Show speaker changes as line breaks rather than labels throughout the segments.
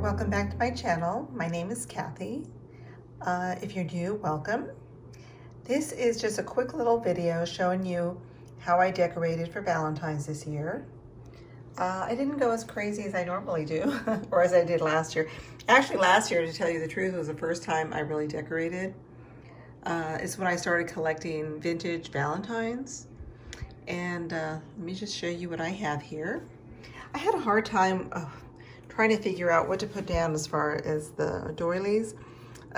welcome back to my channel. My name is Kathy. If you're new, welcome. This is just a quick little video showing you how I decorated for Valentine's this year. I didn't go as crazy as I normally do, or as I did last year. Actually, last year, to tell you the truth, was the first time I really decorated. It's when I started collecting vintage Valentines. And let me just show you what I have here. I had a hard time trying to figure out what to put down as far as the doilies.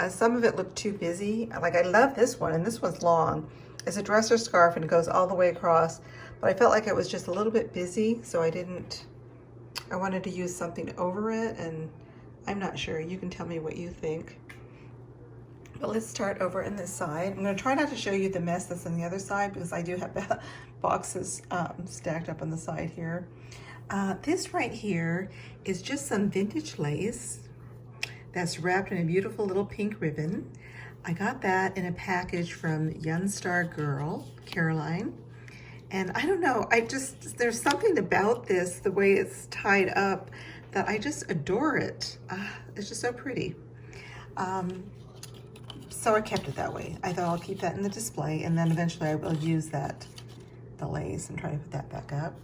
Some of it looked too busy. Like, I love this one, and this one's long. It's a dresser scarf and it goes all the way across, but I felt like it was just a little bit busy, so I wanted to use something over it, and I'm not sure. You can tell me what you think. But let's start over in this side. I'm gonna try not to show you the mess that's on the other side because I do have boxes stacked up on the side here. This right here is just some vintage lace that's wrapped in a beautiful little pink ribbon. I got that in a package from Young Star Girl, Caroline. And I don't know, there's something about this, the way it's tied up, that I just adore it. It's just so pretty. So I kept it that way. I thought I'll keep that in the display, and then eventually I will use the lace and try to put that back up.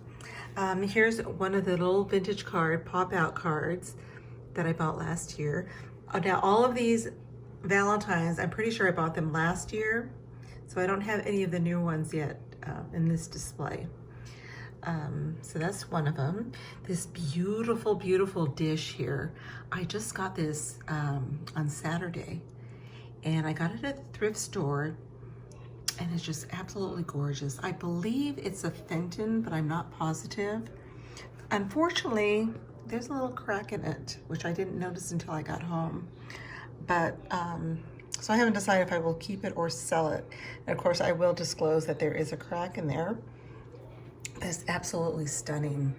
Here's one of the little vintage pop-out cards that I bought last year. Now all of these Valentines, I'm pretty sure I bought them last year, so I don't have any of the new ones yet in this display. So that's one of them. This beautiful, beautiful dish here. I just got this on Saturday, and I got it at the thrift store, and it's just absolutely gorgeous. I believe it's a Fenton, but I'm not positive. Unfortunately, there's a little crack in it, which I didn't notice until I got home. But, so I haven't decided if I will keep it or sell it. And of course, I will disclose that there is a crack in there. That's absolutely stunning.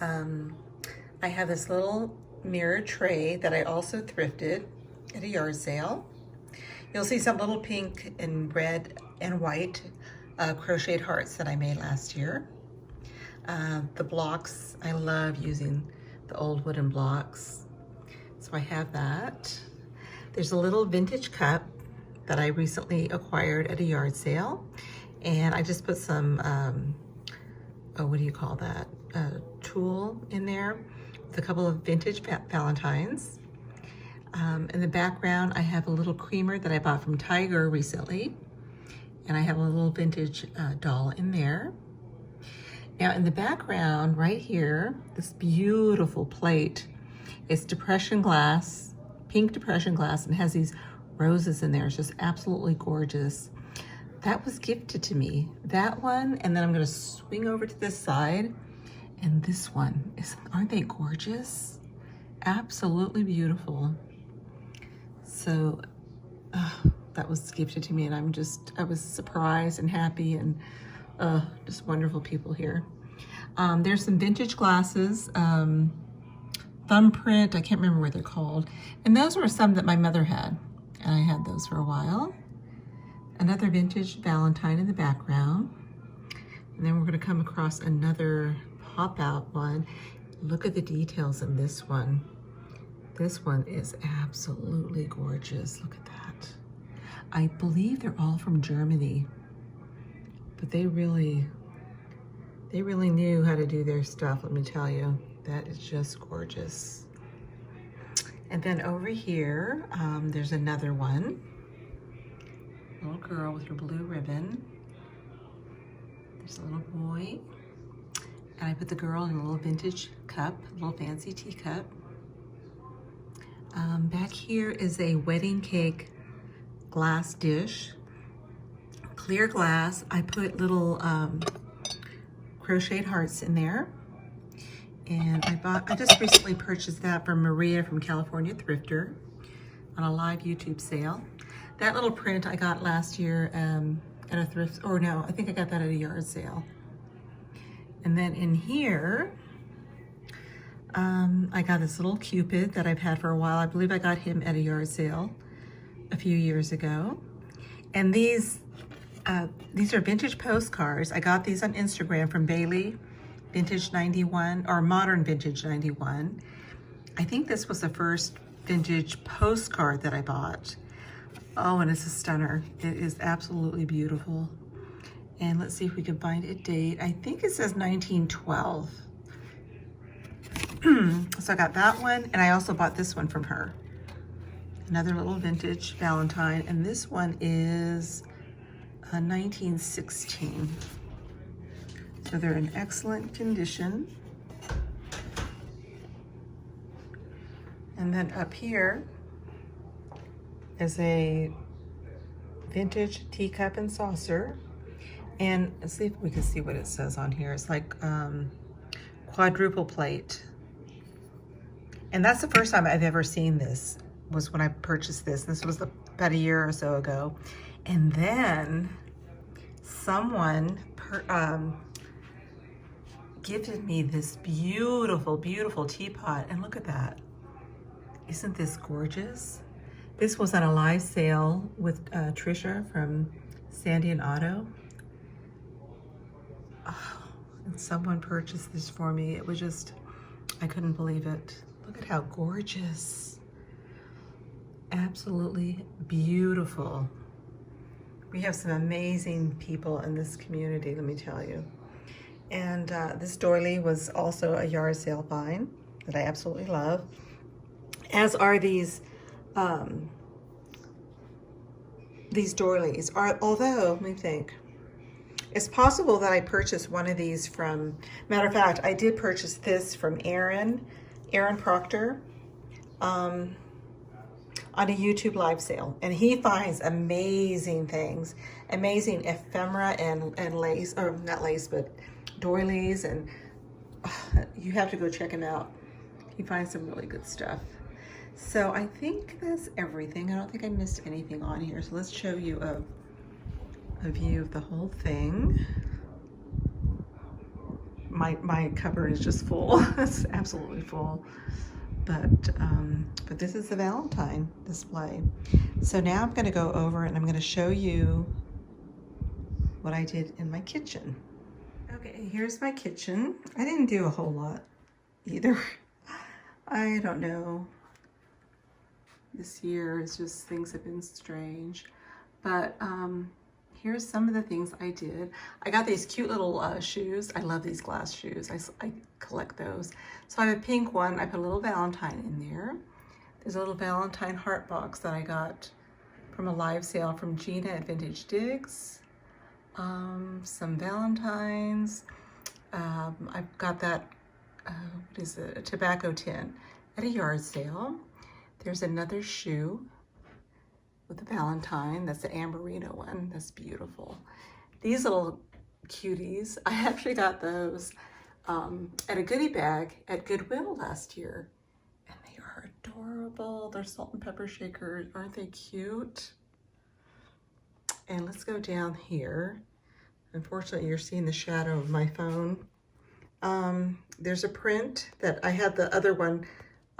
I have this little mirror tray that I also thrifted at a yard sale. You'll see some little pink and red and white crocheted hearts that I made last year. The blocks, I love using the old wooden blocks. So I have that. There's a little vintage cup that I recently acquired at a yard sale. And I just put some, what do you call that? Tulle in there with a couple of vintage Valentines. In the background, I have a little creamer that I bought from Tiger recently. And I have a little vintage doll in there. Now in the background, right here, this beautiful plate, it's depression glass, pink depression glass, and has these roses in there. It's just absolutely gorgeous. That was gifted to me, that one, and then I'm gonna swing over to this side, and this one, aren't they gorgeous? Absolutely beautiful. So, that was gifted to me, and I was surprised and happy, and just wonderful people here. There's some vintage glasses, thumbprint, I can't remember what they're called. And those were some that my mother had, and I had those for a while. Another vintage Valentine in the background. And then we're gonna come across another pop-out one. Look at the details in this one. This one is absolutely gorgeous, look at that. I believe they're all from Germany, but they really knew how to do their stuff, let me tell you. That is just gorgeous. And then over here, there's another one. Little girl with her blue ribbon. There's a little boy. And I put the girl in a little vintage cup, a little fancy teacup. Back here is a wedding cake glass dish. Clear glass. I put little crocheted hearts in there. And I just recently purchased that from Maria from California Thrifter on a live YouTube sale. That little print I got last year at a thrift, or no, I think I got that at a yard sale. And then in here, I got this little Cupid that I've had for a while. I believe I got him at a yard sale a few years ago. And these are vintage postcards. I got these on Instagram from Bailey Vintage 91, or Modern Vintage 91. I think this was the first vintage postcard that I bought. Oh, and it's a stunner. It is absolutely beautiful. And let's see if we can find a date. I think it says 1912. So I got that one, and I also bought this one from her. Another little vintage Valentine, and this one is 1916. So they're in excellent condition. And then up here is a vintage teacup and saucer. And let's see if we can see what it says on here. It's like quadruple plate. And that's the first time I've ever seen this, was when I purchased this. This was about a year or so ago. And then someone gifted me this beautiful, beautiful teapot. And look at that. Isn't this gorgeous? This was on a live sale with Trisha from Sandy and Otto. Oh, and someone purchased this for me. It was just, I couldn't believe it. Look at how gorgeous. Absolutely beautiful. We have some amazing people in this community, let me tell you. And this doily was also a yard sale find that I absolutely love. As are these doilies. Although, let me think. It's possible that I purchased one of these from, matter of fact, I did purchase this from Aaron Proctor, on a YouTube live sale. And he finds amazing things, amazing ephemera and lace, or not lace, but doilies, and you have to go check him out. He finds some really good stuff. So I think that's everything. I don't think I missed anything on here. So let's show you a view of the whole thing. My cupboard is just full. It's absolutely full. But this is the Valentine display. So now I'm going to go over and I'm going to show you what I did in my kitchen. Okay, here's my kitchen. I didn't do a whole lot either. I don't know. This year is just, things have been strange. But here's some of the things I did. I got these cute little shoes. I love these glass shoes. I collect those. So I have a pink one. I put a little Valentine in there. There's a little Valentine heart box that I got from a live sale from Gina at Vintage Digs. Some Valentines. I've got that, what is it, a tobacco tin at a yard sale. There's another shoe with a Valentine. That's the Amberino one. That's beautiful. These little cuties, I actually got those at a goodie bag at Goodwill last year. And they are adorable. They're salt and pepper shakers. Aren't they cute? And let's go down here. Unfortunately, you're seeing the shadow of my phone. There's a print that I had, the other one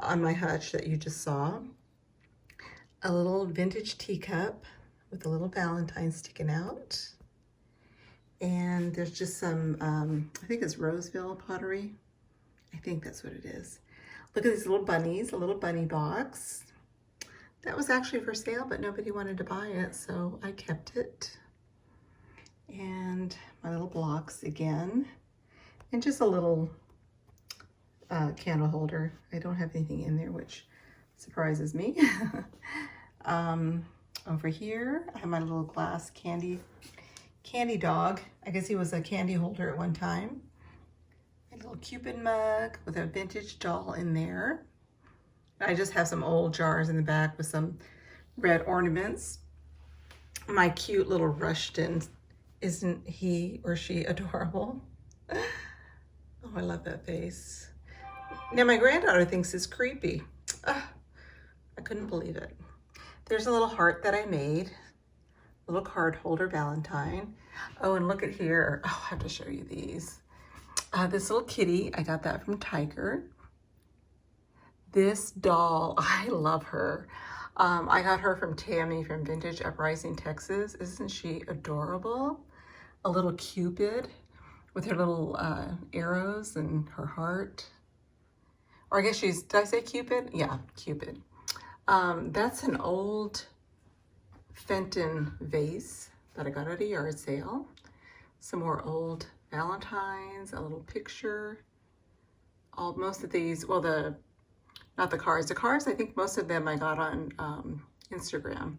on my hutch that you just saw. A little vintage teacup with a little Valentine sticking out. And there's just some, I think it's Roseville pottery. I think that's what it is. Look at these little bunnies, a little bunny box. That was actually for sale, but nobody wanted to buy it, so I kept it. And my little blocks again. And just a little candle holder. I don't have anything in there, which surprises me. Over here, I have my little glass candy dog. I guess he was a candy holder at one time. A little Cupid mug with a vintage doll in there. I just have some old jars in the back with some red ornaments. My cute little Rushton, isn't he or she adorable? Oh, I love that face. Now my granddaughter thinks it's creepy. I couldn't believe it. There's a little heart that I made. A little card holder Valentine. Oh, and look at here. Oh, I have to show you these. This little kitty, I got that from Tiger. This doll, I love her. I got her from Tammy from Vintage Uprising, Texas. Isn't she adorable? A little Cupid with her little arrows and her heart. Or I guess she's, did I say Cupid? Yeah, Cupid. That's an old Fenton vase that I got at a yard sale. Some more old Valentines, a little picture. Most of these, well, not the cards. The cards, I think most of them I got on Instagram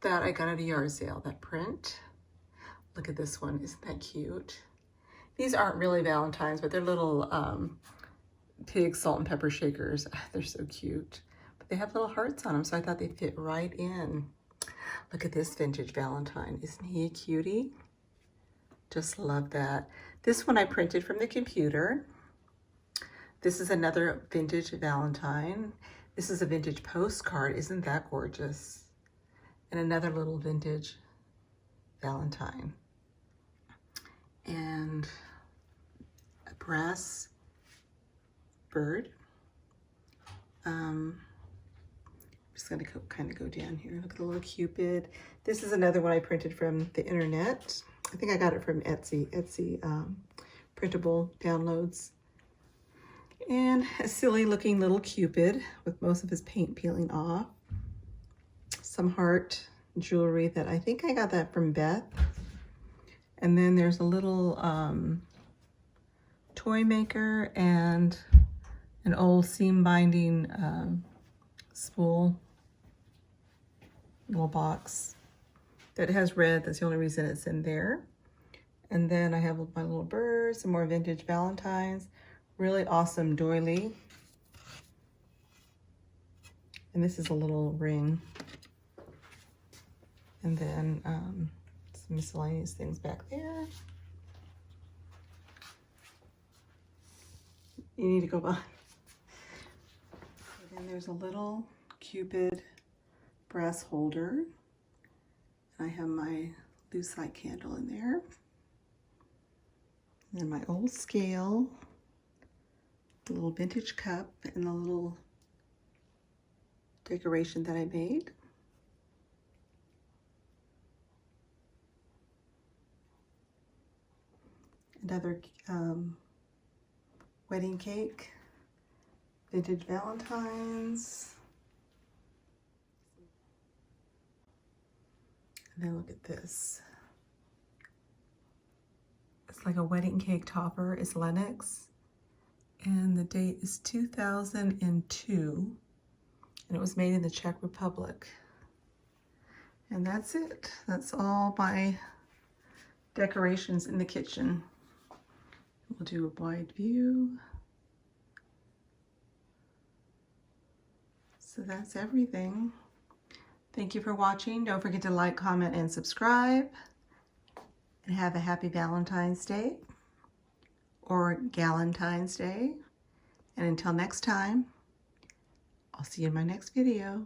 that I got at a yard sale, that print. Look at this one, isn't that cute? These aren't really Valentines, but they're little pig salt and pepper shakers. They're so cute. But they have little hearts on them, so I thought they fit right in. Look at this vintage Valentine. Isn't he a cutie? Just love that. This one I printed from the computer. This is another vintage Valentine. This is a vintage postcard. Isn't that gorgeous? And another little vintage Valentine. And a brass bird. I'm just gonna kind of go down here. Look at the little Cupid. This is another one I printed from the internet. I think I got it from Etsy printable downloads. And a silly looking little Cupid with most of his paint peeling off. Some heart jewelry that I think I got that from Beth. And then there's a little toy maker and an old seam binding spool little box that has red. That's the only reason it's in there. And then I have my little birds, some more vintage Valentines, really awesome doily. And this is a little ring. And then some miscellaneous things back there. You need to go by. And then there's a little Cupid brass holder. And I have my lucite candle in there. And then my old scale, a little vintage cup, and a little decoration that I made. Another wedding cake, vintage Valentines. And then look at this. It's like a wedding cake topper. It's Lenox. And the date is 2002. And it was made in the Czech Republic. And that's it. That's all my decorations in the kitchen. We'll do a wide view. So that's everything. Thank you for watching. Don't forget to like, comment, and subscribe. And have a happy Valentine's Day or Galentine's Day. And until next time, I'll see you in my next video.